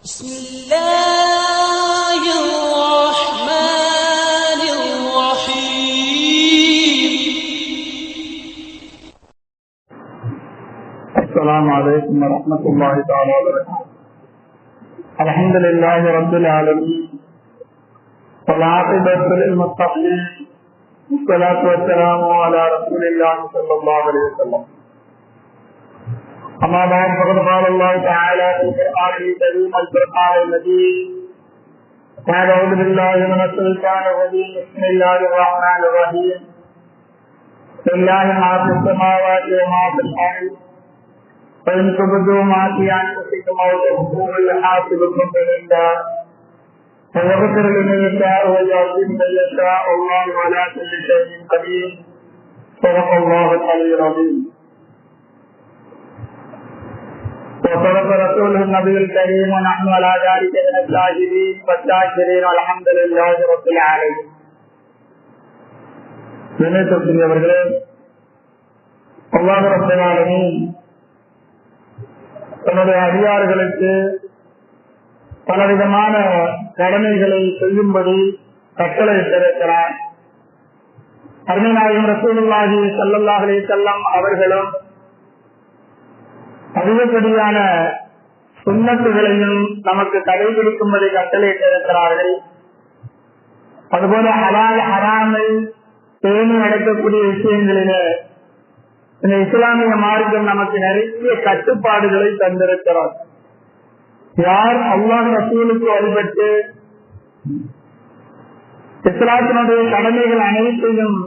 بسم الله الرحمن الرحيم. السلام عليكم ورحمة الله تعالى وبركاته. الحمد لله رب العالمين والعاقبة للمتقين والصلاة والسلام على رسول الله صلى الله عليه وسلم. أما بعد فقد قال الله تعالى في القرآن الكريم الفرقان المجيد بعد أعوذ بالله من الشيطان الرجيم بسم الله الرحمن الرحيم لله ما في السماوات وما في الأرض فإن تبدوا ما في أنفسكم أو تخفوه يحاسبكم به الله فيغفر لمن يشاء ويعذب من يشاء والله على كل شيء قدير. صدق الله العلي العظيم. وصدق رسوله النبي الكريم ونحن على ذلك من الشاهدين والشاكرين والحمد لله رب العالمين. இணையத்திற்குரியவர்களே, அல்லாஹ் ரப்பல் ஆலமீன் தன்னுடைய அடியார்களுக்கு பலவிதமான கடமைகளை செய்யும்படி கட்டளையிட்டிருக்கிறார். அருமை நாயகம் ரசூலுல்லாஹி ஸல்லல்லாஹு அலைஹி வஸல்லம் அவர்களும் அதிகப்படியான சுன்னத்துகளையும் நமக்கு கடைபிடிக்கும்படி கட்டளையிட்டிருக்கிறார்கள். அதுபோல ஹலால் ஹராமை பேணி நடக்கக்கூடிய விஷயங்களிலே இந்த இஸ்லாமிய மார்க்கம் நமக்கு நிறைய கட்டுப்பாடுகளை தந்திருக்கிறார். யார் அல்லாஹ் ரசூலுக்கு வழிபட்டு இஸ்லாத்தினுடைய கடமைகள் அனைத்தையும்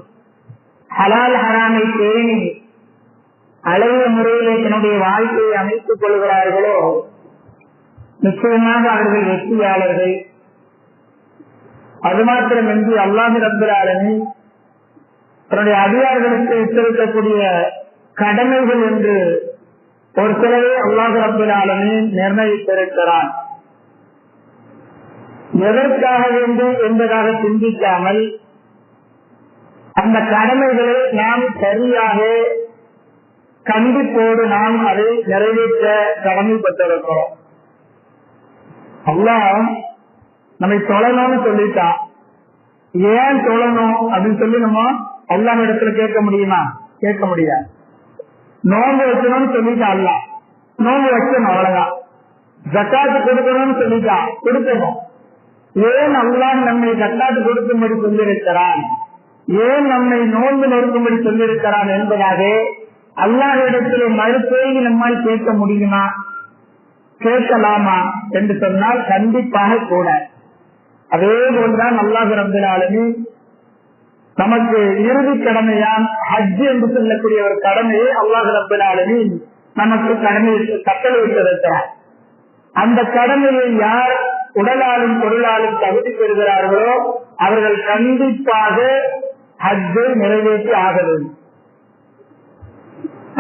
ஹலால் ஹராமை பேணி அழகிய முறையிலே தன்னுடைய வாழ்க்கையை அமைத்துக் கொள்கிறார்களோ நிச்சயமாக அவர்கள் வெற்றியாளர்கள். அது மாத்திரமின்றி அல்லாஹ் ரப்பல் ஆலமீன் தன்னுடைய அதிகாரிகளுக்கு உத்தரவிடக்கூடிய கடமைகள் என்று ஒரு சிலவே அல்லாஹ் ரப்பல் ஆலமீன் நிர்ணயித்திருக்கிறான். எதற்காக வேண்டும் என்பதாக சிந்திக்காமல் அந்த கடமைகளை நாம் சரியாக கண்டிப்போடு நாம் அதை நிறைவேற்ற கடமைப்பட்டிருக்கிறோம். அல்லாஹ் நம்மை தொழணும்னு சொல்லிட்டான். ஏன் தொழணும் அப்படின்னு சொல்லி நம்ம அல்லாஹ் இடத்துல கேட்க முடியுமா? கேட்க முடியாது. நோன்பு வைக்கணும்னு சொல்லிட்டான். அல்லாஹ் நோன்பு வைக்கணும், அவ்வளவுதான். ஜக்காத்து கொடுக்கணும்னு சொல்லிட்டான், கொடுக்கணும். ஏன் அல்லாஹ் நம்மை ஜக்காத்து கொடுக்கும்படி சொல்லியிருக்கிறான், ஏன் நம்மை நோன்பு நொறுக்கும்படி சொல்லியிருக்கிறான் என்பதாக அல்லாஹ்விடத்திலே மறுபேங்கி நம்மால் கேட்க முடியுமா? கேட்கலாமா என்று சொன்னால் கண்டிப்பாக கூட. அதே போல்தான் அல்லாஹ் ரப்பல் ஆலமீன் நமக்கு இறுதி கடமையான் ஹஜ் என்று சொல்லக்கூடிய ஒரு கடமையை அல்லாஹ் ரப்பல் ஆலமீன் நமக்கு கட்டளையிட்டிருக்கிறார். அந்த கடமையை யார் உடலாலும் பொருளாலும் தகுதி பெறுகிறார்களோ அவர்கள் கண்டிப்பாக ஹஜ்ஜை நிறைவேற்றி ஆக வேண்டும்.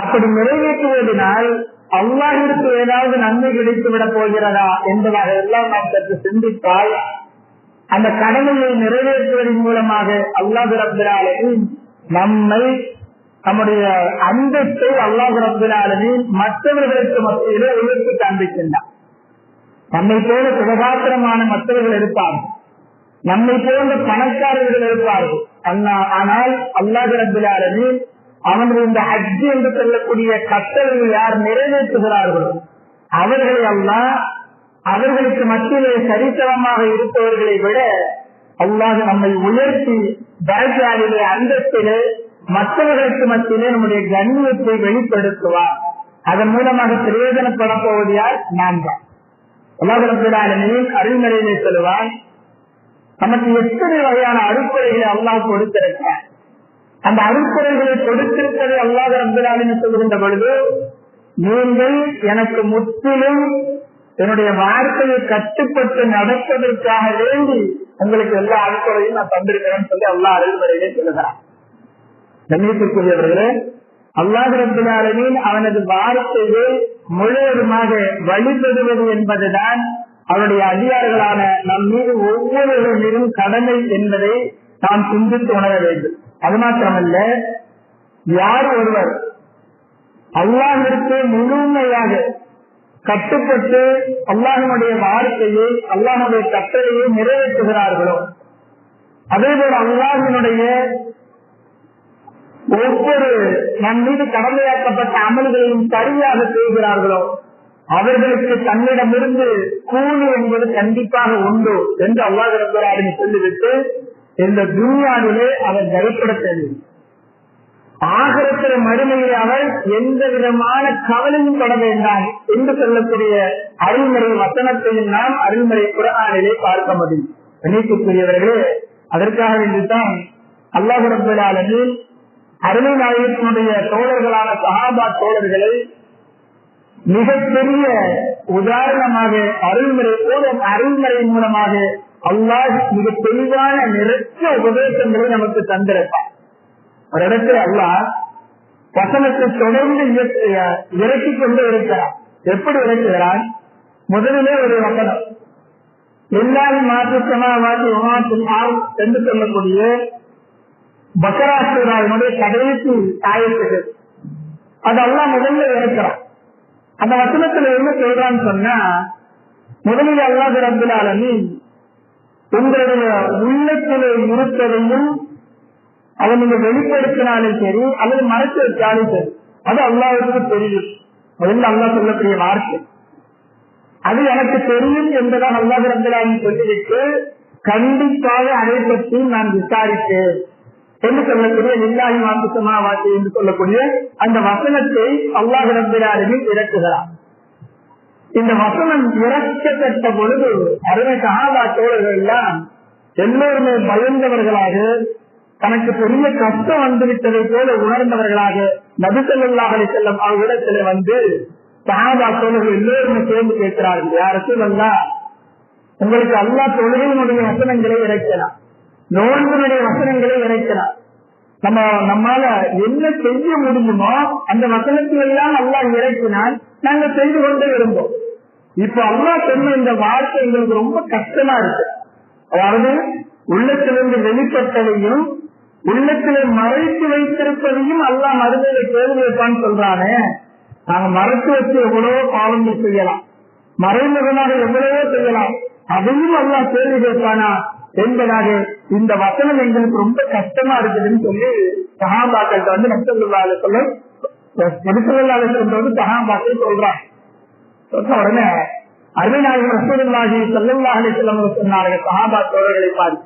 அப்படி நிறைவேற்றுவதனால் அல்லாஹ்விற்கு ஏதாவது நன்மை கிடைத்து விடப் போகிறதா என்பதாக எல்லாம் நாம் சற்று சிந்தித்தால் அந்த கடமையை நிறைவேற்றுவதன் மூலமாக அல்லாஹ் ரப்பல் ஆலமீன் நம்மை நம்முடைய அந்தத்தை அல்லாஹ் ரப்பல் ஆலமீன் மற்றவர்களுக்கு மத்தியிலே உயர்த்தி காண்பிக்கின்றார். நம்மை போல சுகாதாரமான மற்றவர்கள் இருப்பார்கள், நம்மை போன்ற பணக்காரர்கள் இருப்பார்கள். ஆனால் அல்லாஹ் ரப்பல் ஆலமீன் அவர்கள் இந்த ஹஜ் என்று சொல்லக்கூடிய கட்டளையை யார் நிறைவேற்றுகிறார்களோ அவர்களை அல்லாஹ் அவர்களுக்கு மத்தியிலே சரிசமமாக இருப்பவர்களை விட அல்லாஹ் நம்மை உயர்த்தி தரஜாவிலே அந்தத்திலே மற்றவர்களுக்கு மத்தியிலே நம்முடைய கண்ணியத்தை வெளிப்படுத்துவார். அதன் மூலமாக பிரயோஜனப்பட போவது யார்? நாம் தான். அல்லாஹ் ரப்பல் ஆலமீன் அறிவுரையிலே சொல்லுவான், நமக்கு எத்தனை வகையான அருட்கொடைகளை அல்லாஹ் கொடுத்திருக்கிறார். அந்த அருட்கொடைகளை கொடுத்திருப்பதை அல்லாஹ் ரப்பல் ஆலமீன் சொல்கின்ற பொழுது, நீங்கள் எனக்கு முற்றிலும் என்னுடைய வார்த்தையை கட்டுப்பட்டு நடப்பதற்காக வேண்டி உங்களுக்கு எல்லா அருட்கொடையும் நான் தந்திருக்கிறேன்னு சொல்லி அல்லாஹ் அறிவுரையிலே சொல்லுகிறார். கண்ணியத்திற்குரியவர்களே, அல்லாஹ் ரப்பல் ஆலமீன் அவனது வார்த்தையை முழுவதுமாக வழிபடுவது என்பதுதான் அவருடைய அதிகாரிகளான நம் மீது ஒவ்வொருவரும் மீதும் கடமை என்பதை நாம் சிந்தித்து உணர வேண்டும். அது மாத்திரமல்ல, யார் ஒருவர் அல்லாஹ்விற்கு முழுமையாக கட்டுப்பட்டு அல்லாஹ்வுடைய வார்த்தையை அல்லாஹ்வுடைய கட்டளையை நிறைவேற்றுகிறார்களோ, அதேபோல் அல்லாஹ்வினுடைய ஒவ்வொரு நம் மீது கடமையாக்கப்பட்ட அமல்களையும் சரியாக செய்கிறார்களோ, அவர்களுக்கு தன்னிடமிருந்து கூலி என்பது கண்டிப்பாக உண்டு என்று அல்லாஹ் ரப்பல் ஆலமீன் சொல்லிவிட்டு இந்த துன்யாவிலே அவர் பயப்படுத்தவில்லை. ஆகிரத்தில மறுமையில் அவர் எந்த விதமான கவலையும் பட வேண்டாம் என்று சொல்லக்கூடிய அருள்முறை வசனத்தையும் நாம் அருள்முறை குர்ஆனிலே பார்க்க முடியும். கணிக்கக்கூடியவர்களே, அதற்காக வேண்டித்தான் அல்லாஹ் ரப்பல் ஆலமீன் அருமை நாயகத்தினுடைய தோழர்களான சஹாபா தோழர்களை மிகப்பெரிய உதாரணமாக அருள்முறை மூலமாக அல்லாஹ் மிக தெளிவான நிறைய உபதேசங்களை நமக்கு தந்திருப்பார். ஒரு இடத்துல அல்லாஹ் வசனத்தை தொடர்ந்து இறக்கிக் கொண்டு இருக்கிறார். எப்படி இறக்குகிறார்? முதலிலே ஒரு வசனம், எல்லாரும் மாற்றமாக என்று சொல்லக்கூடிய பக்ரா சூராவினுடைய கடைசி ஆயத்துகள், அது அல்லாஹ் முதல்ல இறக்கிறார். அந்த வசனத்துல என்ன சொல்றான்னு சொன்னா, முதலில் அல்லாஹ் ரப்பல் ஆலமீன் உங்களுடைய உள்ளத்திலே இருப்பதையும் அதை நீங்க வெளிப்படுத்தினாலும் சரி அல்லது மறைச்சு வச்சாலும் சரி, அது அல்லாஹ்வுக்கு தெரியும். முதல்ல அல்லாஹ் சொல்லக்கூடிய வார்த்தை அது எனக்கு தெரியும் என்பதாக அல்லாஹ் ரப்பல் ஆலமீன் சொல்லிவிட்டு, கண்டிப்பாக அதை பற்றி நான் விசாரித்தேன் என்று சொல்லக்கூடிய நில்லாஹி மாத்துசமாவாசி என்று சொல்லக்கூடிய அந்த வசனத்தை அல்லாஹ் ரப்பல் ஆலமீன் இறக்குகிறார். இந்த வசனம் இறக்கப்பட்ட பொழுது அருமை சஹாபா தோழர்கள் எல்லாம் எல்லோருமே பயந்தவர்களாக, தனக்கு பெரிய கஷ்டம் வந்துவிட்டதை போல உணர்ந்தவர்களாக நபி ஸல்லல்லாஹு அலைஹி வஸல்லம் அவர்களிடத்திலே வந்து சஹாபா தோழர்கள் எல்லோருமே சேர்ந்து கேட்கிறார்கள், யா ரசூலல்லாஹ், உங்களுக்கு அல்லாஹ் தொழுகையினுடைய வசனங்களை இறக்கலாம், நோன்பினுடைய வசனங்களை இறக்கலாம், நம்மால என்ன செய்ய முடியுமோ அந்த வசனத்தில் எல்லாம் அல்லாஹ் இறக்கினால் நாங்கள் செய்து கொண்டே இருந்தோம். இப்ப அல்லாஹ் சொன்ன இந்த வார்த்தை எங்களுக்கு ரொம்ப கஷ்டமா இருக்கு. அதாவது உள்ளத்திலிருந்து வெளிப்பட்டதையும் உள்ளத்திலே மறைத்து வைத்திருப்பதையும் அல்லாஹ் மறுமையில கேள்வி வைப்பான்னு சொல்றானே, நாங்க மறைத்து வச்சு எவ்வளவோ பாவங்கள் செய்யலாம், மறைமுகமாக எவ்வளவோ செய்யலாம், அதையும் அல்லாஹ் கேள்வி கேட்பானா என்பதாக இந்த வசனம் எங்களுக்கு ரொம்ப கஷ்டமா இருக்குதுன்னு சொல்லி சஹாபாக்கள்கிட்ட வந்து நபிஸல்லல்லாஹு சஹாபாக்கள் சொல்றாங்க. உடனே அருமைநாயகம் ரசூலுல்லாஹி ஸல்லல்லாஹு அலைஹி வஸல்லம் சொன்னார்கள், சஹாபா தோழர்களை பார்த்து,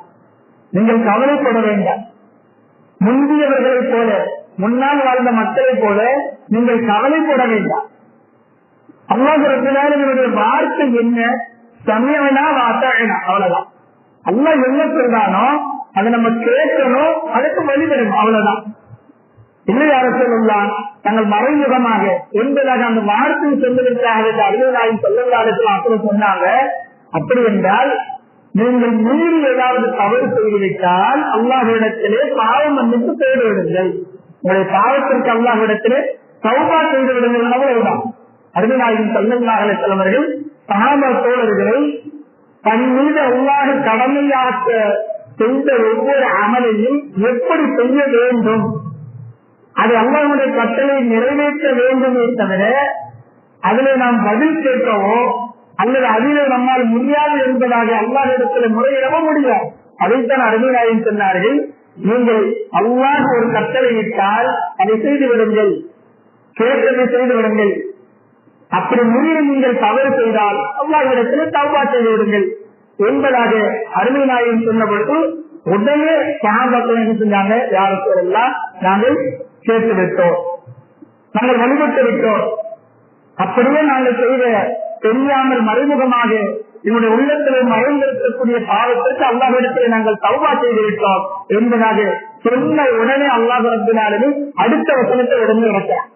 நீங்கள் கவலைப்பட வேண்டாம், முந்தியவர்களைப் போல முன்னால் வாழ்ந்த மக்களைப் போல நீங்கள் கவலைப்பட வேண்டாம். அல்லாஹ் ரப்பல் ஆலமீனுடைய வார்த்தை என்ன? சமிஅனா வ அஸஅனா, அவ்வளவுதான். அல்லாஹ் என்ன சொல்றானோ அதை நம்ம கேட்கணும், அதுக்கு வழிபடணும், அவ்வளவுதான். இல்லை அரசெல்லாம் நாங்கள் மறைமுகமாக என்பதாக அந்த வார்த்தையை சொல்வதற்காக அருமைநாயகம் ஸல்லல்லாஹு அலைஹி வஸல்லம் அப்புறம் சொன்னாங்க, அப்படி என்றால் நீங்கள் மீறி ஏதாவது தவறு செய்துவிட்டால் அல்லாஹ்விடத்திலே பாவம் மன்னிப்பு செய்து விடுங்கள், உங்களுடைய பாவத்திற்கு அல்லாஹ்விடத்திலே தௌபா செய்து விடுங்கள், அவ்வளவுதான். அருமைநாயகம் ஸல்லல்லாஹு அலைஹி வஸல்லம் அவர்கள் சஹாபா தோழர்களை தன் மீது அல்லாஹ் கடமையாக்க செய்த ஒவ்வொரு அமலையும் எப்படி செய்ய வேண்டும், அது அல்லாஹ்வுடைய கட்டளை நிறைவேற்ற வேண்டுமே தவிர அதிலே நாம் பதில் கேட்கவோ அல்லது அதிலே நம்மால் முடியாது என்பதாக அல்லாஹ்விடத்தில் முறையிடவும் முடியாது. அதைத்தான் அருமைநாயகம் சொன்னார்கள், நீங்கள் அல்லாஹ் ஒரு கட்டளையிட்டால் அதை செய்து விடுங்கள், கேட்டதை செய்து விடுங்கள், அப்படி முடிவு நீங்கள் தவறு செய்தால் அல்லாஹ்விடத்தில் தௌபா செய்து விடுங்கள் என்பதாக அருமைநாயகம் சொன்ன பொழுது உடனே சஹாபாக்கள் என்ன செஞ்சாங்க, யா ரசூலல்லாஹ், நாங்கள் கேட்டு விட்டோம், நாங்கள் வழிபட்டு விட்டோம், அப்படியே நாங்கள் செய்த தெரியாமல் மறைமுகமாக என்னுடைய உள்ளத்தில் மறைந்திருக்கக்கூடிய பாவத்திற்கு அல்லாஹ்விடத்தில் நாங்கள் தௌபா செய்து விட்டோம் என்பதாக சொன்ன உடனே அல்லாஹ் ரப்பல் ஆலமீன் அடுத்த வசனத்தை உடனே இறக்கிறார்.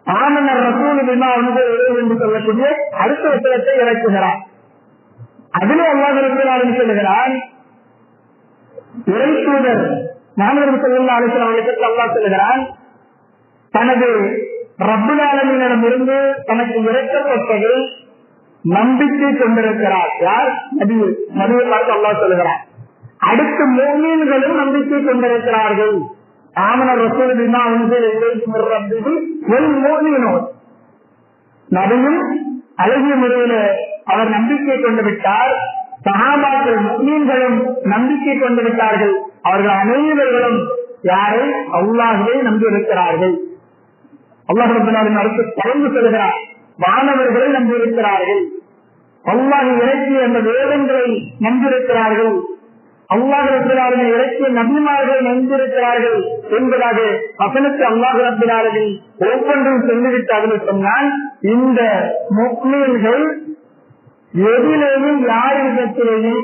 ஆமன ரசூல் பிமா உன்சில என்று சொல்லக்கூடிய அடுத்த வசனத்தை இறக்குகிறார். அதிலே அல்லாஹ் ரப்பல் ஆலமீன் சொல்லுகிறார், இறை தூதர் முஹம்மது ஸல்லல்லாஹு அலைஹி வஸல்லம் அவர்களுக்கு அல்லாஹ் சொல்லுகிறான், தனது ரப்பல் ஆலமீனிடமிருந்து தனக்கு இறக்கப்பட்டதை நம்பிக்கை கொண்டிருக்கிறார். யார்? நபியை பார்த்து அல்லாஹ் சொல்லுகிறார். அடுத்த முஃமின்களும் நம்பிக்கை கொண்டிருக்கிறார்கள். ஆமன ரசூல் பிமா உன்சில இலைஹி மிர் ரப்பிஹி வல் முஃமினூன், நபியும் அழகிய முறையில அவர் நம்பிக்கை கொண்டு விட்டார். சஹாபாக்கள் முஸ்லிம்களும் நம்பிக்கை கொண்டு விட்டார்கள். அவர்கள் அனைவர்களும் யாரை? அல்லாஹ்வை நம்பியிருக்கிறார்கள். அல்லாஹ் ரப்பல் ஆலமீன் அடுத்து தொடர்ந்து சொல்கிறார், வானவர்களை நம்பியிருக்கிறார்கள், அல்லாஹ் இறக்கிய அந்த வேதங்களை நம்பியிருக்கிறார்கள், அல்லாஹ் ரப்பல் ஆலமீன் இறக்கிய நபிமார்களை நம்பியிருக்கிறார்கள் என்பதாக வசனத்தை அல்லாஹ் ரப்பல் ஆலமீன் ஒவ்வொன்றும் சொல்லிவிட்டார்கள். சொன்னால் இந்த முஸ்லிம்கள் எதிலேயும் யாரிடத்திலேயும்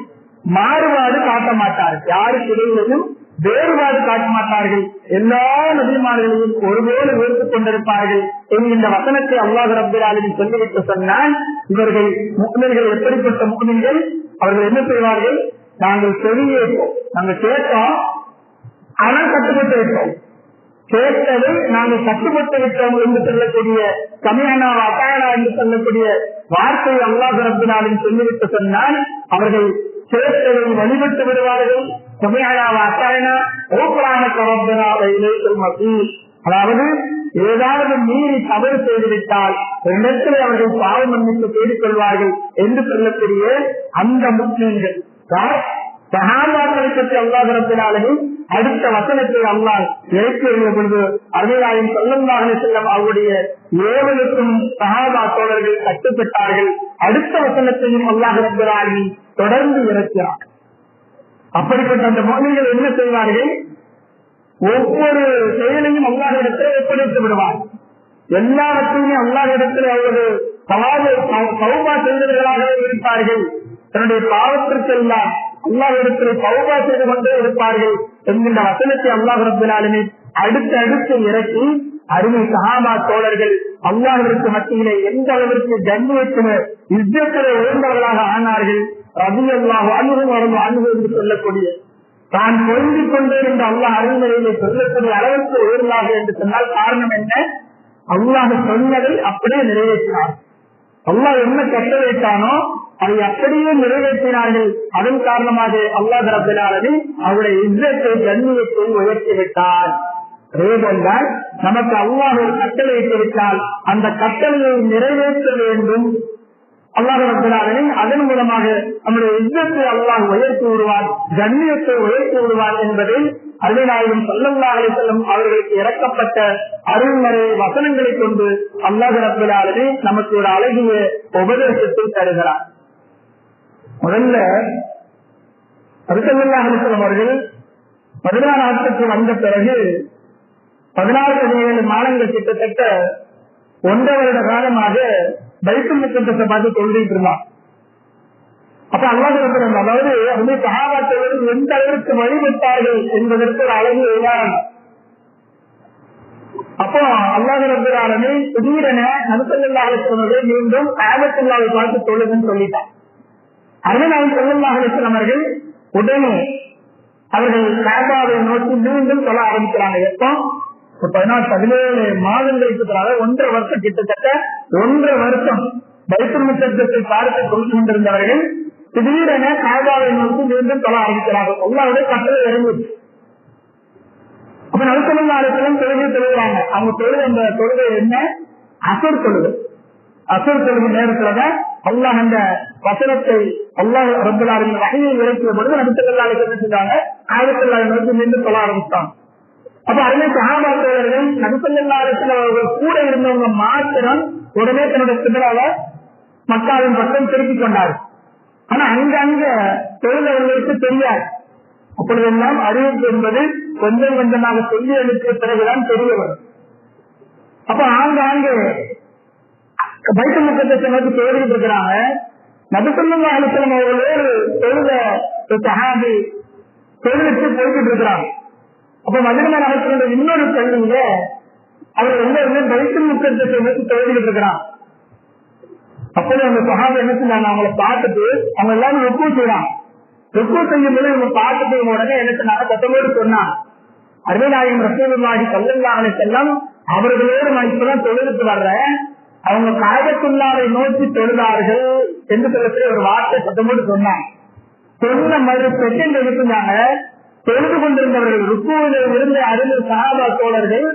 மாறுபாடு காட்ட மாட்டார்கள், யாருக்கிடையிலும் வேறுபாடு காட்ட மாட்டார்கள், எல்லா நபிமார்களையும் ஒருபோது வேர்த்துக் கொண்டிருப்பார்கள் என்கின்ற வசனத்தை அல்லாஹ் ரப்பல் ஆலமீன் சொல்லிவிட்டு சொன்னால், இவர்கள் முஸ்லிம்கள் எப்படிப்பட்ட முஸ்லிம்கள்? அவர்கள் என்ன செய்வார்கள்? நாங்கள் செவியேற்போம், நாங்கள் கேட்டோம், ஆனால் கட்டுப்பட்டு விட்டோம், கேட்டதை நாங்கள் கட்டுப்பட்டு விட்டோம் என்று சொல்லக்கூடிய சமயானா அசாயனா என்று சொல்லக்கூடிய வார்த்தை அல்லாஹ் ரப்பல் ஆலமீன் சொல்லிவிட்டு சொன்னால், அவர்கள் கேட்டதை வழிபட்டு விடுவார்கள். சமயானா அசாயனா ஓப்பரான அதாவது ஏதாவது மீறி தவறு செய்துவிட்டால் இடத்தில் அவர்கள் பாவ மன்னிப்பு தேடிக் கொள்வார்கள் என்று சொல்லக்கூடிய அந்த முஸ்லிம்கள் சஹாபாக்களை பற்றி அல்லாஹ் ரப்பல் ஆலமீன் அடுத்த வசனத்தை அல்லாஹ் இறக்கி வருகிற பொழுது அருமையாயின் ஸல்லல்லாஹு அலைஹி வஸல்லம் அவருடைய ஏவலுக்கும் சஹாபா தோழர்கள் கட்டுப்பட்டார்கள். அடுத்த வசனத்தையும் அல்லாஹ் ரப்பல் ஆலமீன் தொடர்ந்து இறக்கிறார். அப்படிப்பட்ட அந்த முஃமின்கள் என்ன செய்வார்கள்? ஒவ்வொரு செயலையும் அல்லாஹ்விடத்தில் ஒப்படைத்து விடுவார். எல்லாவற்றையுமே அல்லாஹ்விடத்தில் அவர்கள் தௌபா செய்தவர்களாகவே இருப்பார்கள். தன்னுடைய பாவத்திற்கெல்லாம் அல்லாஹ்விடத்தில் தௌபா செய்து கொண்டே இருப்பார்கள் என்கின்ற வசனத்தை அல்லாஹ் ரப்பல் ஆலமீன் அடுத்து இறக்கி அருமை சஹாபா தோழர்கள் அல்லாஹ்விற்கு மத்தியிலே எந்த அளவிற்கு கண்ணியத்திலே இஸ்ஸத்திலே உயர்ந்தவர்களாக ஆனார்கள். ரலியல்லாஹு அன்ஹு என்று சொல்லக்கூடிய தான் பொருந்திக் கொண்டே என்று அல்லாஹ் அறிவுரையிலே சொல்லக்கூடிய அளவுக்கு உயர்ந்தாக என்று சொன்னால் காரணம் என்ன? அல்லாஹ் சொன்னதை அப்படியே நிறைவேற்றினார். அல்லாஹ் என்ன கட்டளையிட்டானோ அதை அப்படியே நிறைவேற்றினார்கள். அதன் காரணமாக அல்லாஹ் ரப்பல் ஆலமீன் அவருடைய இஸ்ஸத்தை கண்ணியத்தை உயர்த்தி விட்டார். அதேபோல்தான் நமக்கு அல்லாஹ் ஒரு கட்டளையிட்டிருந்தால் அந்த கட்டளையை நிறைவேற்ற வேண்டும். அல்லாஹ் ரப்பல் ஆலமீன் அதன் மூலமாக நம்முடைய இஸ்ஸத்தை அல்லாஹ் உயர்த்தி விடுவார், கண்ணியத்தை உயர்த்தி விடுவார் என்பதை அருமைநாயகம் ஸல்லல்லாஹு அலைஹி வஸல்லம் அவர்களுக்கு இறக்கப்பட்ட அருள்மறை வசனங்களை கொண்டு அல்லாஹ் ரப்பல் ஆலமீன் நமக்கு ஒரு அழகிய உபதேசத்தை தருகிறார். முதல்ல ஸல்லல்லாஹு அலைஹி வஸல்லம் அவர்கள் மதீனா நாட்டுக்கு வந்த பிறகு 16-17 மாதங்கள் கிட்டத்தட்ட 1 வருட காலமாக பைத்துல் முகத்தஸை பார்த்து தொழுதிட்டு இருந்தார். அப்ப அல்லாஹ் ரப்பல் ஆலமீன் அதாவது அந்த சஹாபாக்கள் எந்த அளவிற்கு வழிபட்டார்கள் என்பதற்கு ஒரு அழகிய உதாரணம். அப்போ அல்லாஹ் ரப்பல் ஆலமீன் திடீரென நபி ஸல்லல்லாஹு அலைஹி வஸல்லம் மீண்டும் காபத்துல்லாஹை பார்த்து தொழுதுன்னு சொல்லிட்டார். அருமைநாயகம் ஸல்லல்லாஹு அலைஹி வஸல்லம் அவர்கள் உடனே அவர்கள் காபாவை நோக்கி மீண்டும் சொல்ல ஆரம்பிக்கிறாங்க. எப்போ 17 மாதங்களுக்கு பிறகு 1.5 வருஷம், கிட்டத்தட்ட 1.5 வருஷம் பைத்துல் முகத்தஸை பார்த்து கொண்டு கொண்டிருந்தவர்கள் திடீரென காபாவை நோக்கி மீண்டும் சொல்ல ஆரம்பிக்கிறார்கள். அல்லாஹ்வுடைய கட்டளை இறங்குது. அப்ப நபி ஸல்லல்லாஹு அலைஹி வஸல்லம் தொழுகிறாங்க. அவங்க அந்த தொழுகை என்ன? அஸர் தொழுகை. அஸர் தொழுகை நேரத்துலதான் அல்லாஹ் அந்த வசனத்தை அல்லாஹ் ரப்பல் ஆலமீன் வஹீயை இறக்கிய பொழுது நபி ஸல்லல்லாஹு அலைஹி வஸல்லம் செஞ்சாங்க, காபத்துல்லாஹை நோக்கி மீண்டும் சொல்ல ஆரம்பித்தாங்க. அப்ப அருமை சஹாபா தோழர்கள் நபி ஸல்லல்லாஹு அலைஹி வஸல்லம் அவர்கள் கூட இருந்தவங்க மாத்திரம் உடனே தன்னுடைய கிபிலால மக்காவின் பக்கம் திருப்பிக் கொண்டார்கள். ஆனா அங்க தொழுதவர்களுக்கு தெரியாது. அப்பொழுதெல்லாம் அறிவிப்பு என்பது கொஞ்சம் கொஞ்சமாக சொல்லி அளித்த பிறகுதான் தெரிய வரும். அப்ப ஆங்காங்கே பைத்துல் முகத்தஸை நோக்கி தொழுதுட்டு இருக்கிறாங்க. நபி ஸல்லல்லாஹு அலைஹி வஸல்லம் அவர்களோடு தொழுத சஹாபி தொழுதுட்டு போய்கிட்டு இருக்கிறாங்க. அப்ப மதீனா நகரத்துல இன்னொரு பள்ளியில அவர் எல்லாருமே பைத்துல் முகத்தஸை நோக்கி தொழுதுட்டு இருக்கிறாங்க. அப்போது அந்த சஹாபி என்ன செஞ்சாங்க? அவங்களை பார்த்துட்டு அவங்க எல்லாரும் ருக்கு செய்யறாங்க. ருக்கு செய்யும் போது இவங்க பார்த்துட்டு உடனே என்ன சொன்னாங்க? சத்தமோடு சொன்னாங்க, அருமைநாயகம் ரசூலுல்லாஹி ஸல்லல்லாஹு அலைஹி வஸல்லம் அவர்களோடு நான் இப்பதான் தொழுதுட்டு வர்றேன், அவங்க காபத்துல்லாஹை நோக்கி தொழுதார்கள் என்று சொல்லக்கூடிய ஒரு வார்த்தை சத்தமோடு சொன்னாங்க. சொன்ன மறு செகண்ட் எடுத்துனாங்க. தொழுது கொண்டிருந்தவர்கள் ருக்குவிலே இருந்த அருமை சஹாபா தோழர்கள்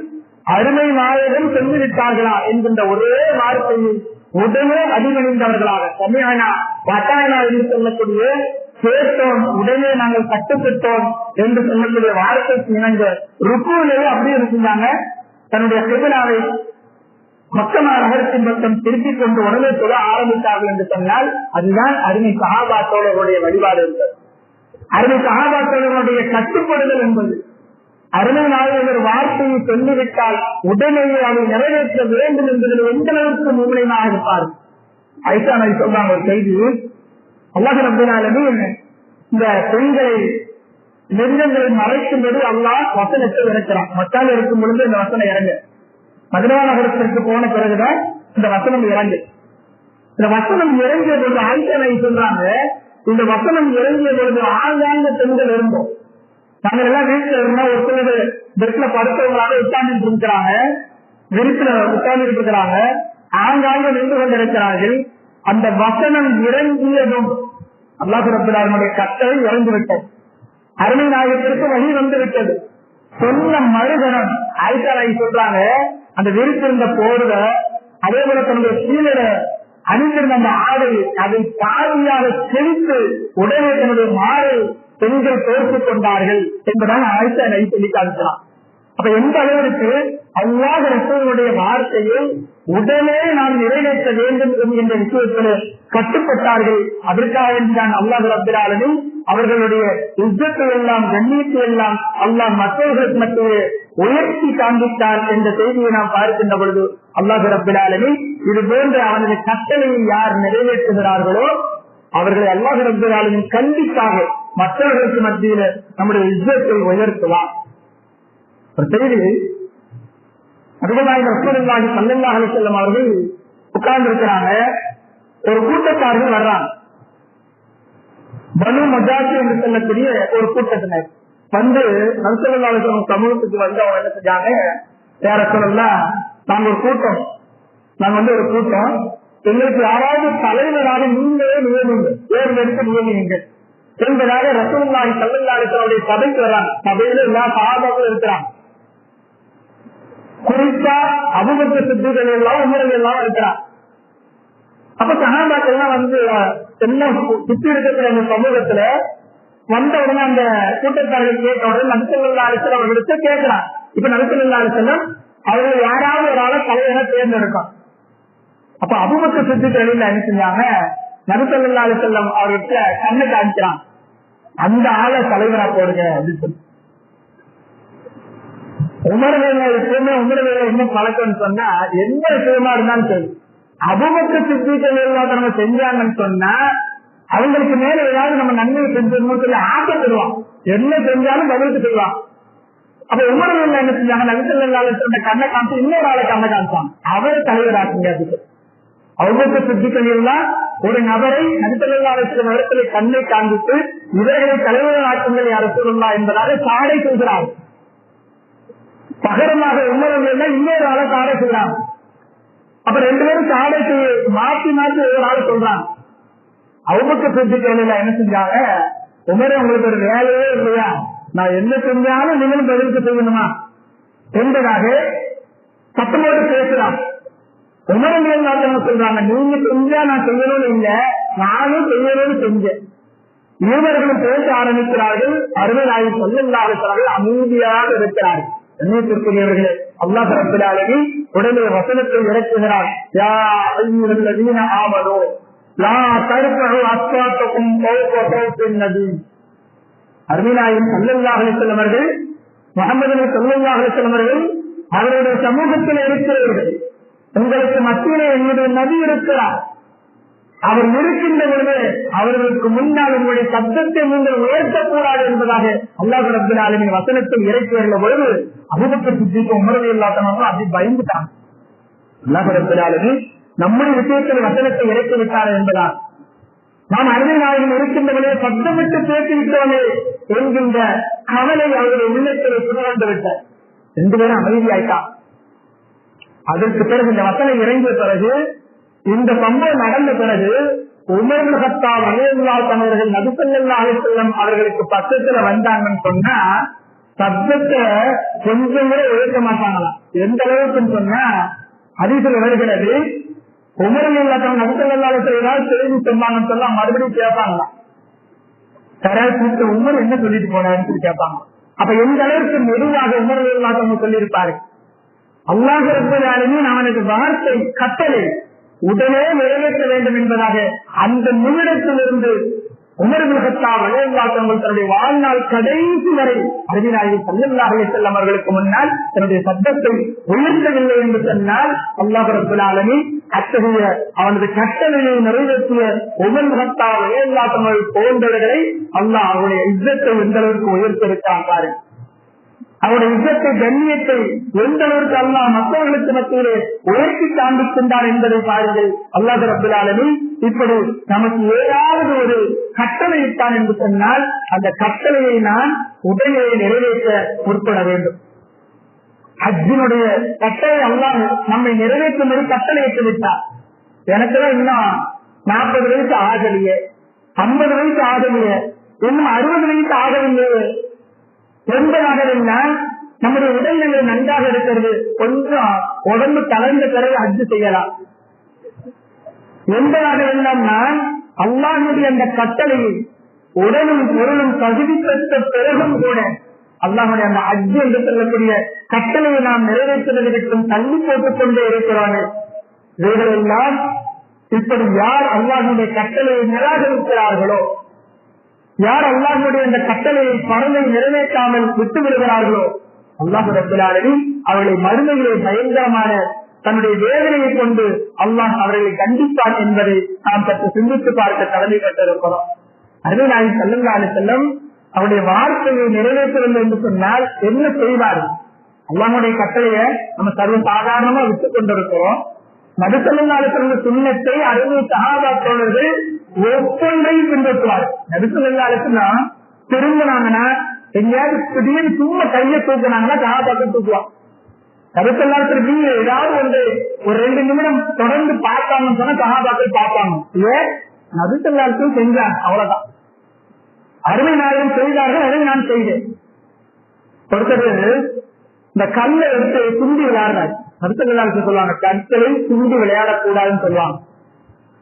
அருமை நாயகம் சென்று விட்டார்களா என்கின்ற ஒரே வார்த்தையை உடனே அடிபணிந்தவர்களாக சமயானா வட்டாயனா என்று சொல்லக்கூடிய கேட்டோம் உடனே நாங்கள் கட்டுப்பட்டோம் என்று சொல்லக்கூடிய வார்த்தைக்கு இணங்க ருக்குவிலேயே அப்படியே இருந்தாங்க. தன்னுடைய கிபிலாவை மக்கமா நகரத்தின் பக்கம் திருப்பிக் கொண்டு உடனே சொல்ல ஆரம்பித்தார்கள் என்று சொன்னால் அதுதான் அருமை சஹாபா தோழர்களுடைய வழிபாடு என்பது, அருமை சஹாபா தோழர்களுடைய கட்டுப்படுதல் என்பது. அருமை நாளில் ஒரு வார்த்தையை சொல்லிவிட்டால் உடனேயே அதை நிறைவேற்ற வேண்டும் என்பதில் எந்த அளவுக்கு மும்முனையாக இருப்பார். ஐசா நபி சொல்றாங்க ஒரு செய்தி, அல்லாஹ் ரப்பல் ஆலமீன் இந்த பெண்களை நெஞ்சங்களை மறைக்கும்போது அல்லாஹ் வசனத்தை இறக்கிறான். மக்கால் இருக்கும் பொழுது இந்த வசனம் இறங்கு, மதீனா நகரத்திற்கு போன பிறகுதான் இந்த வசனம் இறங்கு. இந்த வசனம் இறங்கிய பொழுது ஆயிஷா நபி சொல்றாங்க, இந்த வசனம் இறங்கிய பொழுது ஆங்காங்க பெண்கள் இருந்தோம். நாங்கள் எல்லாம் வீட்டுல இருந்தா ஒரு சிலர் பெட்ல படுத்தவங்களாக உட்கார்ந்து இருக்கிறாங்க, விரிப்புல உட்கார்ந்து இருக்கிறாங்க, ஆங்காங்க நின்று கொண்டிருக்கிறார்கள். அந்த வசனம் இறங்கியதும் அல்லாஹ் ரப்பல் ஆலமீனுடைய கட்டளை இறங்கிவிட்டது, அருமை நாயகத்திற்கு வழி வந்து விட்டது. சொன்ன மறுகணம் ஆயிஷா நபி சொல்றாங்க, அந்த விரித்திருந்த போர்வ அதே போல தன்னுடைய கீழே அணிந்திருந்த அந்த ஆடை அதை பாதியாக கிழித்து உடனே தன்னுடைய மாறு பெண்கள் தோற்றுக் கொண்டார்கள் என்பதால் ஆயிஷா நபி சொல்லி காமிக்கலாம். அப்ப எந்த அளவிற்கு அல்லாஹ் ரசூலுடைய வார்த்தையை உடனே நாம் நிறைவேற்ற வேண்டும் என்கின்ற விஷயத்தில் கட்டுப்பட்டார்கள். அதற்காக தான் அல்லாஹ் ரப்பல் ஆலமீன் அவர்களுடைய இஸ்ஸத்தை எல்லாம் கண்ணியத்தை எல்லாம் அல்லாஹ் மற்றவர்களுக்கு மத்தியே உயர்த்தி காண்பித்தார் என்ற செய்தியை நாம் பார்க்கின்ற பொழுது அல்லாஹ் ரப்பல் ஆலமீன் இது போன்ற அவனது கட்டளையை யார் நிறைவேற்றுகிறார்களோ அவர்களை அல்லாஹ் ரப்பல் ஆலமீன் கண்டிப்பாக மற்றவர்களுக்கு மத்தியில நம்முடைய இஸ்ஸத்தை உயர்த்துவார். ஒரு செய்தி, அதிகமாக ரசூலுல்லாஹி ஸல்லல்லாஹு அலைஹி வஸல்லம் அவர்கள் உட்கார்ந்து இருக்கிறாங்க. ஒரு கூட்டத்தார்கள் வர்றாங்க, பனு மஜாசி என்று சொல்லக்கூடிய ஒரு கூட்டத்தினர் வந்து ரசூலுல்லாஹி அலைஹி வஸல்லம் சமூகத்துக்கு வந்து அவங்க என்ன செஞ்சாங்க, யார சொல்லலாம், நாங்க ஒரு கூட்டம், ஒரு கூட்டம், எங்களுக்கு யாராவது தலைவராக நீங்களே நியமிங்க, தேர்ந்தெடுத்து நியமிங்க என்பதாக ரசூலுல்லாஹி ஸல்லல்லாஹு அலைஹி வஸல்லம் சபைக்கு வர்றாங்க. சபையில எல்லா சஹாபாக்களும் இருக்கிறாங்க. குறிப்பா அபூபக்கர் சித்திகள் எல்லாம் உமர்கள் எல்லாம் இருக்கிறாங்க. அப்ப சஹாபாக்கள் எல்லாம் வந்து என்ன சுத்தி இருக்கிற அந்த சமூகத்துல வந்த உடனே அந்த கூட்டத்தார்கள் கேட்ட உடனே நபி ஸல்லல்லாஹு அலைஹி வஸல்லம் அவர்களுக்கு கேட்கிறான். இப்ப நபி ஸல்லல்லாஹு அலைஹி வஸல்லம் அவர்கள் யாராவது ஒரு ஆளை தலைவரை தேர்ந்தெடுக்கும். அப்ப அபூபக்கர் சித்திகள் என்ன செஞ்சாங்க, நபி ஸல்லல்லாஹு அலைஹி வஸல்லம் அவர்கிட்ட கண்ணை காமிக்கிறான், அந்த ஆளை தலைவரா போடுங்க அப்படின்னு சொல்லி. உமர்வேல எப்பவுமே உமர்வேல என்ன பழக்கம்னு சொன்னா எந்த விஷயமா இருந்தாலும் சரி, அபூபக்கர் சித்திகள் நம்ம செஞ்சாங்கன்னு சொன்னா அவங்களுக்கு மேல ஏதாவது நம்ம நன்மையை செஞ்சோம்னு சொல்லி ஆசைப்படுவான், என்ன செஞ்சாலும் பதிலுக்கு செய்வான். அப்ப உமர்வேல என்ன செஞ்சாங்க, நபி ஸல்லல்லாஹு அலைஹி வஸல்லம் கண்ணை காமிச்சு இன்னொரு ஆளை கண்ணை காமிச்சாங்க, அவரை தலைவராக்குங்க. அதுக்கு அபூபக்கர் சித்திகள் எல்லாம் ஒரு நபரை நபி ஸல்லல்லாஹு அலைஹி வஸல்லம் இடத்துல கண்ணை காண்பித்து இவர்களை தலைவராக்குங்கள் யார் ரசூலுல்லாஹ் என்பதாக சாடை செய்கிறார். பகரமாக உமரவர்கள் இன்னொரு ஆளை சாடை செய்யறாங்க. அப்ப ரெண்டு பேரும் சாடை மாற்றி மாற்றி ஒரு ஆளை சொல்றாங்க. அபூபக்கர் சித்திகள் என்ன செஞ்சாங்க, உமரே உங்களுக்கு ஒரு வேலையே இல்லையா, நான் என்ன செஞ்சாலும் நீங்களும் பதிலுக்கு செய்யணுமா என்பதாக சத்தமோடு பேசுறாங்க. உமரங்கள் சொல்றாங்க, நீங்க செஞ்சா நான் செய்யணும்னு இல்ல, நானும் செய்யணும்னு செஞ்சேன். இருவர்களும் பேச ஆரம்பிக்கிறார்கள். அருமை நாயகம் ஸல்லல்லாஹு அலைஹி வஸல்லம் அமைதியாக இருக்கிறார்கள். கண்ணியத்திற்குரியவர்களே, அல்லாஹ் ரப்பல் ஆலமீன் உடனே வசனத்தை இறக்குகிறார், யா அய்யுஹல்லதீன ஆமனூ லா தர்ஃபஉ அஸ்வாத்தகும் ஃபௌக ஸௌத்தின் நபி. அருமை நாயகம் ஸல்லல்லாஹு அலைஹி வஸல்லம் அவர்கள், முஹம்மது நபி ஸல்லல்லாஹு அலைஹி வஸல்லம் அவர்கள் அவருடைய சமூகத்தில் இருக்கிறவர்கள், உங்களுக்கு மத்தியிலே என்னுடைய நபி இருக்கிறார், அவர் இருக்கின்ற பொழுது அவர்களுக்கு முன்னால் உங்களுடைய சத்தத்தை நீங்கள் உயர்த்தக்கூடாது என்பதாக அல்லாஹ் ரப்பல் ஆலமீன் வசனத்தை இறக்கி வருகிற பொழுது அபூபக்கர் சித்திக் உமர் ரலியல்லாஹு அன்ஹு அப்படி பயந்துட்டாங்க. அல்லாஹ் ரப்பல் ஆலமீன் நம்முடைய விஷயத்தில் வசனத்தை இறக்கி விட்டார் என்பதால் நாம் அருமை நாயகம் இருக்கின்ற பொழுது சத்தமிட்டு பேசி விட்டோமே என்கின்ற கவலை அவருடைய உள்ளத்தில் சுழந்து விட்டார். ரெண்டு பேரும் அமைதியாயிட்டான். அதற்கு பிறகு இந்த வசனம் இறங்கிய பிறகு, இந்த சம்பவம் நடந்த பிறகு உமர் இப்னு கத்தாப் ரலியல்லாஹு அன்ஹு அவர்கள் நபி ஸல்லல்லாஹு அலைஹி வஸல்லம் அவர்களுக்கு பக்கத்துல வந்தாங்கன்னு சொன்னா சத்தத்தை கொஞ்சம் கூட உயர்த்த மாட்டாங்களாம். எந்த அளவுக்குன்னு சொன்னா ஹதீஸ்ல வருகிறது, உமரில் இல்லாதவங்க நபிசல்லாஹு ஏதாவது தெரிஞ்சு சொன்னாங்கன்னு சொல்ல மறுபடியும் கேட்பாங்களாம். யாராவது கூப்பிட்டு உமர் என்ன சொல்லிட்டு போனாருன்னு சொல்லி கேட்பாங்க. அப்ப எந்த அளவுக்கு மெதுவாக உமரில் இல்லாதவங்க சொல்லியிருப்பாரு. அல்லாஹ் ரப்பல் ஆலமீன் அவனுக்கு வார்த்தை கட்டளை உடனே நிறைவேற்ற வேண்டும் என்பதாக அந்த நிமிடத்திலிருந்து உமர் இப்னு கத்தாப் ரலியல்லாஹு தன்னுடைய வாழ்நாள் கடைசி வரை நபிநாயகம் ஸல்லல்லாஹு அலைஹி வஸல்லம் அவர்களுக்கு முன்னால் தன்னுடைய சத்தத்தை உயர்த்தவில்லை என்று சொன்னால் அல்லாஹ் ரப்பல் ஆலமீன் அத்தகைய அவனது கட்டளையை நிறைவேற்றிய உமர் இப்னு கத்தாப் ரலியல்லாஹு போன்றவர்களை அல்லாஹ் அவருடைய இஸ்ஸத்தை எந்த அளவுக்கு உயர்த்திருக்கான் பாருங்க. அவருடைய இஸ்ஸத்தை கண்ணியத்தை எந்த அளவுக்கு அல்லாஹ் மற்றவர்களுக்கு மத்தியிலே உயர்த்தி காண்பிக்கின்றார் என்பதை பாருங்கள். அல்லாஹ் ரப்பல் ஆலமீன் இப்படி நமக்கு ஏதாவது ஒரு கட்டளை இட்டான் என்று சொன்னால் அந்த கட்டளையை நான் உடனே நிறைவேற்ற முற்பட வேண்டும். ஹஜ்ஜினுடைய கட்டளை அல்லாஹ் நம்மை நிறைவேற்றும்படி கட்டளையிட்டு விட்டார். எனக்குதான் இன்னும் 40 வயசு ஆகலையே, 50 வயசு ஆகலையே, இன்னும் 60 வயசு ஆகவில்லையே என்பதாக இருந்தால் நம்முடைய உடல்நிலை நன்றாக இருக்கிறது, கொஞ்சம் உடம்பு தளர்ந்த பிறகு ஹஜ்ஜு செய்யலாம் என்பதாக இருந்தால் நான் அல்லாஹ்வுடைய அந்த கட்டளையை உடலும் பொருளும் தகுதி பெற்ற பிறகும் கூட அல்லாஹ்வுடைய அந்த ஹஜ்ஜு என்று சொல்லக்கூடிய கட்டளையை நாம் நிறைவேற்றுவதற்கும் தள்ளி போட்டுக் கொண்டே இருக்கிறானே. இவைகளெல்லாம் இப்படி யார் அல்லாஹ்வுடைய கட்டளையை நிராகரிக்கிறார்களோ, யார் அல்லாஹ்வுடைய அந்த கட்டளையை பரவை நிறைவேற்றாமல் விட்டு விடுகிறார்களோ அல்லாஹ் ரப்பல் ஆலமீன் அவர்களை மறுமையிலே பயங்கரமான தன்னுடைய வேதனையை கொண்டு அல்லாஹ் அவர்களை கண்டிப்பான் என்பதை நாம் சற்று சிந்தித்து பார்க்க கடமைப்பட்டிருக்கிறோம். நபிநாயகம் ஸல்லல்லாஹு அலைஹி வஸல்லம் அவருடைய வார்த்தையை நிறைவேற்றவில்லை என்று சொன்னால் என்ன செய்வார்? அல்லாஹ்வுடைய கட்டளையை நம்ம சர்வ சாதாரணமா விட்டுக் கொண்டிருக்கிறோம். நபி ஸல்லல்லாஹு அலைஹி வஸல்லம் சுன்னத்தை 60 சஹாபா தோழர்கள் ஒவ்வொன்றையும் பின்பற்றுவார். நபி ஸல்லல்லாஹு அலைஹி வஸல்லம் திரும்பினாங்கன்னா எங்கேயாவது திடீர்னு சும்மா கையை தூக்குனாங்கன்னா சஹாபாக்கள் தூக்குவான். நபி ஸல்லல்லாஹு அலைஹி வஸல்லம் ஏதாவது ஒன்று ஒரு 2 நிமிடம் தொடர்ந்து பார்த்தாங்கன்னு சொன்னா சஹாபாக்கள் பார்ப்பாங்க. ஏன்? நபி ஸல்லல்லாஹு அலைஹி வஸல்லம் செஞ்சாங்க, அவ்வளவுதான். அருமை நாயகம் செய்தார்கள், அதை நான் செய்தேன். ஒருத்தர் இந்த கல்லை எடுத்து துண்டி விளையாடுறாரு. நபி ஸல்லல்லாஹு அலைஹி வஸல்லம் சொல்லுவாங்க, கற்களை துண்டி விளையாடக்கூடாதுன்னு சொல்லுவாங்க.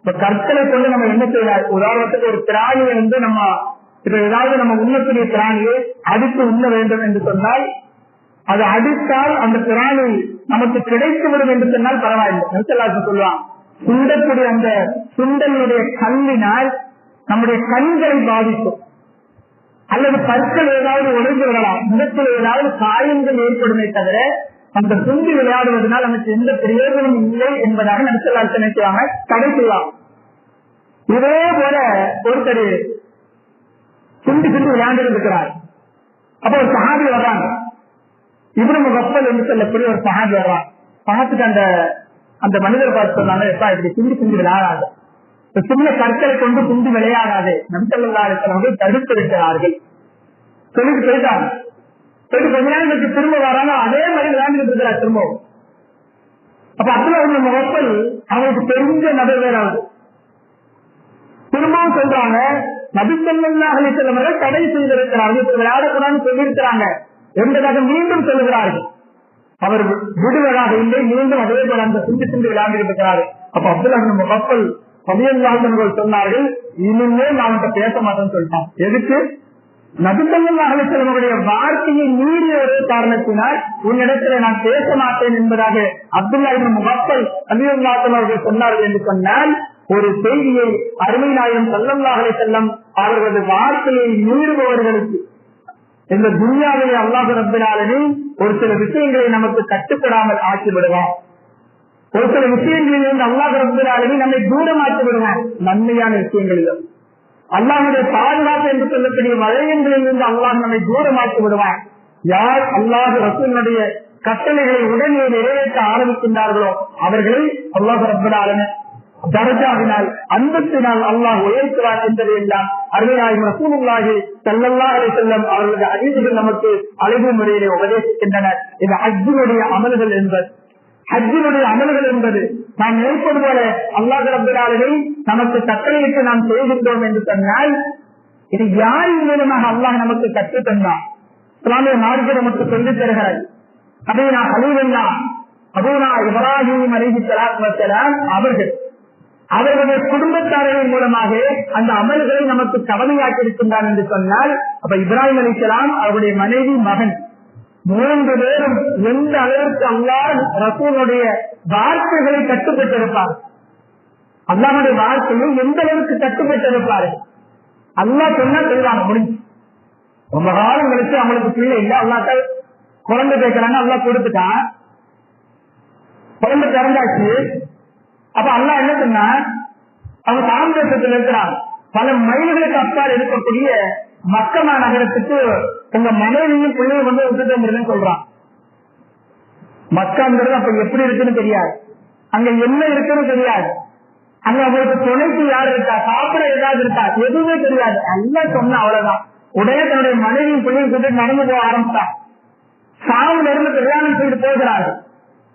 இப்ப கற்களை கொண்டு நம்ம என்ன செய்யலாம்? உதாரணத்துக்கு ஒரு திராணியை நம்ம இப்ப ஏதாவது நம்ம உண்ணக்கூடிய திராணியை அடித்து உண்ண வேண்டும் என்று சொன்னால் அது அடித்தால் அந்த திராணி நமக்கு கிடைத்துவிடும் என்று சொன்னால் பரவாயில்லை. நபி ஸல்லல்லாஹு அலைஹி வஸல்லம் சொல்லுவாங்க, சுண்டக்கூடிய அந்த சுண்டலுடைய கல்லினால் நம்முடைய கண்களை பாதிக்கும், அல்லது பற்கள் ஏதாவது உடைந்து விடலாம், முகத்தில் ஏதாவது காயங்கள் ஏற்படுமே தவிர அந்த சுண்டி விளையாடுவதனால் நமக்கு எந்த பிரயோஜனம் இல்லை என்பதாக நபி ஸல்லல்லாஹு அலைஹி வஸல்லம் தடை செய்யலாம். இதே போல ஒருத்தர் சுண்டி சுண்டி விளையாண்டு இருக்கிறார். அப்ப ஒரு சஹாபி வர்றாங்க, இப்னு முகஃபல் என்று சொல்லக்கூடிய ஒரு சஹாபி வர்றாங்க. பார்த்துட்டு அந்த மனிதர் பார்த்து சொன்னாங்க, எப்பா இப்படி சுண்டி சுண்டி விளையாடாது, சின்ன கற்களை கொண்டு சுண்டி விளையாடாது, நபி ஸல்லல்லாஹு அலைஹி வஸல்லம் தடுத்து இருக்கிறார்கள் சொல்லிட்டு போயிட்டாங்க. போயிட்டு கொஞ்ச நேரம் திரும்ப வராங்க, அதே மாதிரி விளையாண்டுட்டு இருக்கிறார் திரும்பவும். அப்ப அப்துல்லாஹ் முகஃபல் அவங்களுக்கு தெரிஞ்ச நபர் வேறாவது திரும்பவும் சொல்றாங்க, நபி ஸல்லல்லாஹு அலைஹி வஸல்லம் தடை செய்திருக்கிறார்கள், விளையாடக்கூடாதுன்னு சொல்லியிருக்கிறாங்க என்பதாக மீண்டும் சொல்லுகிறார்கள். அவர் விடுவதாக இல்லை, மீண்டும் அதே போல அந்த சிந்து சிந்து விளையாண்டு இருக்கிறார்கள். அப்ப அப்துல்லாஹ் முகஃபல் ரலியல்லாஹு சொன்னார்கள், இனிமே நான் பேச மாட்டேன்னு சொல்லிட்டான். எதுக்கு? நபி ஸல்லல்லாஹு அலைஹி வஸல்லம் வார்த்தையை மீறிய ஒரே காரணத்தினால் உன்னிடத்துல நான் பேச மாட்டேன் என்பதாக அப்துல்லாஹ் இப்னு முகஃபல் ரலியல்லாஹு அவர்கள் சொன்னார்கள் என்று சொன்னால், ஒரு செய்தியை அருமை நாயகம் ஸல்லல்லாஹு அலைஹி வஸல்லம் அவர்களது வார்த்தையை மீறுபவர்களுக்கு இந்த துன்யாவிலே அல்லாஹ் ரப்பல் ஆலமீன் ஒரு சில விஷயங்களை நமக்கு கட்டுப்படாமல் ஆக்கி விடுவான். ஒரு சில விஷயங்களிலிருந்து அல்லாஹ் ரப்பல் ஆலமீன் நம்மை தூரமாக்கி விடுவான். நன்மையான விஷயங்களிலும் அல்லாஹ்வுடைய பாதுகாப்பு என்று சொல்லக்கூடிய வளையங்களிலிருந்து அல்லாஹ் நம்மை தூரமாக்கி விடுவான். யார் அல்லாஹ் ரசூலுடைய கட்டளைகளை உடனே நிறைவேற்ற ஆரம்பிக்கின்றார்களோ அவர்களை அல்லாஹ் ரப்பல் ஆலமீன் தரஜாவினால் அன்பத்தினால் அல்லாஹ் உயர்த்துவார் என்பதை எல்லாம் அருமையாய் ரசூலுல்லாஹி ஸல்லல்லாஹு அலைஹி வஸல்லம் அவர்களுடைய ஹதீஸ்கள் நமக்கு அழகு முறையிலே உபதேசிக்கின்றனர். இது ஹஜ்ஜினுடைய அமல்கள் என்பது. ஹஜ்ஜினுடைய அமல்கள் என்பது நாம் நினைப்பது போல அல்லாஹ் ரப்பல் ஆலமீன் நமக்கு கட்டளையிட்டு நாம் செய்கின்றோம் என்று சொன்னால் இது யாரின் மூலமாக அல்லாஹ் நமக்கு கற்றுத் தந்தார்? இஸ்லாமிய மார்க்கம் நமக்கு சொல்லித் தருகிறது. அபூனா ஹலீலுல்லாஹ் அபூனா இப்ராஹீம் அலைஹிஸ்ஸலாத்து வஸ்ஸலாம் அவர்கள் அவர்களுடைய குடும்பத்தாரர்கள் மூலமாக அந்த அமல்களை நமக்கு கடமையாக்கி இருக்கின்றான் என்று சொன்னால், அப்ப இப்ராஹிம் அலைஹிஸ்ஸலாம் அவருடைய மனைவி மகன் 3 பேரும் எந்த அளவிற்கு அல்லாஹ் ரசூலுடைய வார்த்தைகளை கட்டுப்பட்டிருப்பார், அல்லாஹ்வுடைய வார்த்தையை எந்த அளவுக்கு கட்டுப்பட்டிருப்பாரு. அல்லாஹ் சொன்னா செய்வாங்க, முடிஞ்சு. ரொம்ப காலம் கழிச்சு அவங்களுக்கு பிள்ளை இல்லை, அல்லாஹ் குழந்தை கேட்கிறாங்க, அல்லாஹ் கொடுத்துட்டான், குழந்தை பிறந்தாச்சு. அப்ப அல்லாஹ் என்ன சொன்னா, அவங்க தாமதத்தில் இருக்கிறாங்க, பல மைல்களுக்கு அப்பால் இருக்கக்கூடிய மக்கமா நகரத்துக்கு உங்க மனைவியும் பிள்ளையும் வந்து விட்டுட்டு சொல்றான். மக்காங்கிறது அப்ப எப்படி இருக்குன்னு தெரியாது, அங்க என்ன இருக்குன்னு தெரியாது, அங்க அவங்களுக்கு துணைக்கு யாரு இருக்கா, சாப்பிட ஏதாவது இருக்கா, எதுவுமே தெரியாது. எல்லாம் சொன்ன அவ்வளவுதான். உடனே தன்னுடைய மனைவியும் பிள்ளையும் கூட்டிட்டு நடந்து போக ஆரம்பிச்சான். சாவுல இருந்து கல்யாணம் செய்து போகிறாரு.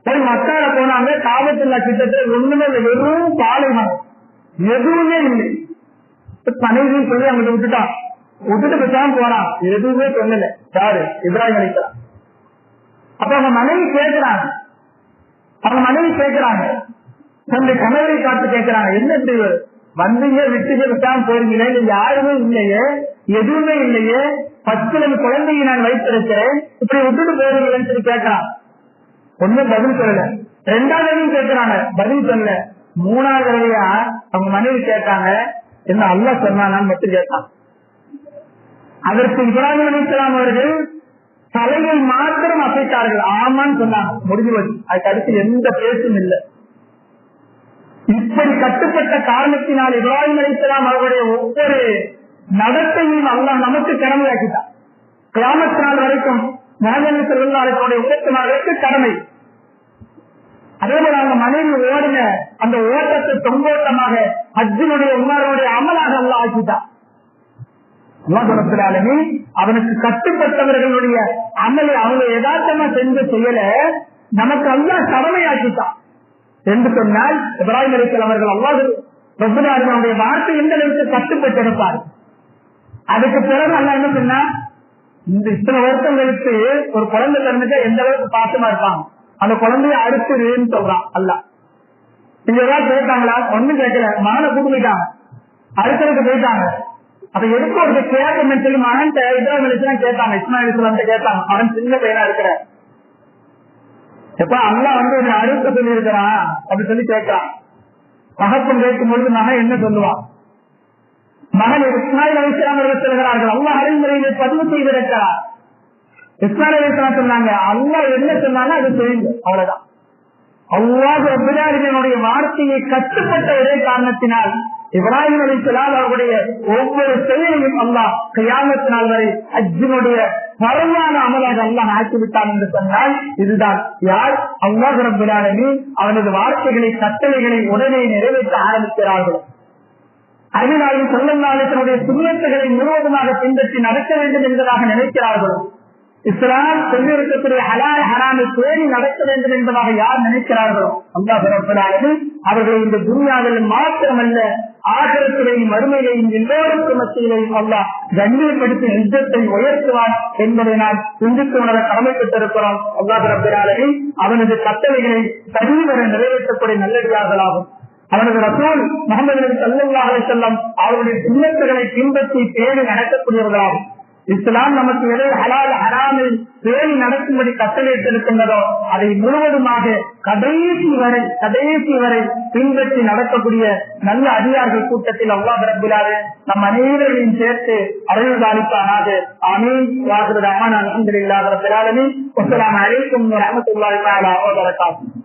போய் மக்கால போனாங்க. காபத்துல்லா கிட்டத்தட்ட ஒண்ணுமே இல்லை, வெறும் பாலைவனம், எதுவுமே இல்லை. மனைவியும் பிள்ளை அங்கிட்ட விட்டுட்டான், விட்டுட்டு பேசாம போனான், எதுவுமே சொல்லல. யாரு? இப்ராஹிம் அலைஹிஸ்ஸலாம். அப்ப அவங்க மனைவி கேட்கிறாங்க, தன்னுடைய கணவரை காத்து கேட்கிறாங்க, என்ன செய்வது, வந்தீங்க விட்டுட்டு விட்டாம போறீங்களே, யாருமே இல்லையே, எதுவுமே இல்லையே, 10 குழந்தையை நான் வைத்திருக்கிறேன், இப்படி விட்டுட்டு போறீங்களேன்னு சொல்லி கேட்கிறான். ஒன்னும் பதில் சொல்லல. 2வது கேட்கிறாங்க, பதில் சொல்லல. 3வது அவங்க மனைவி கேட்டாங்க, என்ன அல்லாஹ் சொன்னான்னு மட்டும் கேட்டான். அதற்கு இப்ராஹிம் அலைஹிஸ்ஸலாம் அவர்கள் தலையை மாத்திரம் அசைத்தார்கள், ஆமான்னு சொன்னாங்க, முடிஞ்சு வச்சு. அதுக்கு அடுத்து எந்த பேச்சும் இல்லை. இப்படி கட்டுப்பட்ட காரணத்தினால் இப்ராஹிம் அலைஹிஸ்ஸலாம் அவர்களுடைய ஒவ்வொரு நடத்தையும் அல்லாஹ் நமக்கு கடமையாக்கிட்டான். கியாமத் நாள் வரைக்கும் முஹம்மது ஸல்லல்லாஹு அலைஹி வஸல்லம் உம்மத்தினருக்கு கடமை. அதே போல அவங்க மனைவி ஓடின அந்த ஓட்டத்தை தொங்கோட்டமாக ஹஜ்ஜினுடைய உமருடைய அமலாக அல்லாஹ் ஆக்கிட்டான். அல்லாஹ் ரப்பல் ஆலமீன் அவனுக்கு கட்டுப்பட்டவர்களுடைய அமலை அவங்க யதார்த்தமா செஞ்ச செயல நமக்கு அல்லாஹ் கடமையாக்கிட்டான் என்று சொன்னால், இப்ராஹிம் அலைஹிஸ்ஸலாம் அவர்கள் அல்லாஹ் ரப்பல் ஆலமீனுடைய வார்த்தை எந்த அளவுக்கு கட்டுப்பட்டிருப்பார். அதுக்கு பிறகு அல்லாஹ் என்ன சொன்னா, இந்த இத்தனை வருஷங்களுக்கு ஒரு குழந்தை பிறந்துட்டா எந்த அளவுக்கு பாசமா இருப்பாங்க, அந்த குழந்தைய அறுத்துன்னு சொல்றான் அல்லாஹ். நீங்க ஏதாவது கேட்டாங்களா? ஒண்ணும் கேட்கல. மகனை கூப்பிட்டாங்க, அறுக்கிறதுக்கு போயிட்டாங்க. அப்ப எதுக்கு ஒரு கேட்கணும்னு சொல்லி மகன் இப்ராஹிம் அலைஹிஸ்ஸலாம் கேட்டாங்க, இஸ்மாயில் அலைஹிஸ்ஸலாம் கேட்டாங்க. அவன் சின்ன பையனா இருக்கிற எப்ப அல்லாஹ் வந்து ஒரு அறுக்க சொல்லி இருக்கிறான் அப்படின்னு சொல்லி கேட்கிறான். மகப்பன் கேட்கும் பொழுது மகன் என்ன சொல்லுவான்? மகன் இஸ்மாயில் அலைஹிஸ்ஸலாம் அவர்கள் சொல்கிறார்கள், அல்லாஹ் அரைமுறையிலே பதிவு செய்திருக்கிறார். இஸ்மாயில் அலைஹிஸ்ஸலாம் சொன்னாங்க, அல்லாஹ் என்ன சொன்னாலும் அது செய்யுங்க, அவ்வளவுதான். அல்லாஹ் ரப்பல் ஆலமீனுடைய வார்த்தையை கட்டுப்பட்ட ஒரே காரணத்தினால் இப்ராஹிம் அலைஹிஸ்ஸலாம் அவருடைய ஒவ்வொரு செயலையும் அல்லாஹ் கியாமத் நாள் வரை ஹஜ்ஜினுடைய பரவான அமலாக அல்லாஹ் ஆக்கிவிட்டான் என்று சொன்னால், இதுதான் யார்? அல்லாஹ் ரப்பல் ஆலமீன் அவனது வார்த்தைகளை கட்டளைகளை உடனே நிறைவேற்ற ஆரம்பிக்கிறார்கள். அதனாலும் ஸல்லல்லாஹு அலைஹி வஸல்லம் சுன்னத்துகளை முழுவதுமாக பின்பற்றி நடக்க வேண்டும் என்பதாக நினைக்கிறார்கள். இஸ்லாம் சொல்லியிருக்கக்கூடிய ஹலால் ஹராமை பேணி நடக்க வேண்டும் என்பதாக யார் நினைக்கிறார்களோ அல்லாஹ் ரப்பல் ஆலமீன் அவர்களை இந்த துன்யாவில் மாத்திரமல்ல ஆகிரத்திலேயும் மறுமையிலேயும் எல்லோருக்கும் மத்தியிலேயும் அல்லாஹ் கண்ணியப்படுத்தி இஸ்ஸத்தை உயர்த்துவார் என்பதை நாம் சிந்தித்து உணர கடமைப்பட்டிருக்கிறோம். அல்லாஹ் ரப்பல் ஆலமீன் அவனது கட்டளைகளை சரிவர நிறைவேற்றக்கூடிய நல்லடியார்களாகும். அவனது ரசூல் முஹம்மது ஸல்லல்லாஹு அலைஹி வஸல்லம் அவருடைய சுன்னத்துகளை பின்பற்றி பேணி நடக்கக்கூடியவர்களாகும். இஸ்லாம் நமக்கு எதை ஹலால் ஹராமில் பேணி நடக்கும்படி கட்டளையிட்டிருக்கின்றதோ அதை முழுவதுமாக கடைசி வரை பின்பற்றி நடக்கக்கூடிய நல்ல அதிகாரிகள் கூட்டத்தில் அல்லாஹ் ரப்பல் ஆலமீன் நம் அனைவரையும் சேர்த்து அருள் பாலிப்பானாக. ஆமீன். வாஹிரு தஅவானா அல்ஹம்துலில்லாஹி ரப்பில் ஆலமீன். அஸ்ஸலாமு அலைக்கும் வரஹ்மத்துல்லாஹி வபரகாத்துஹு.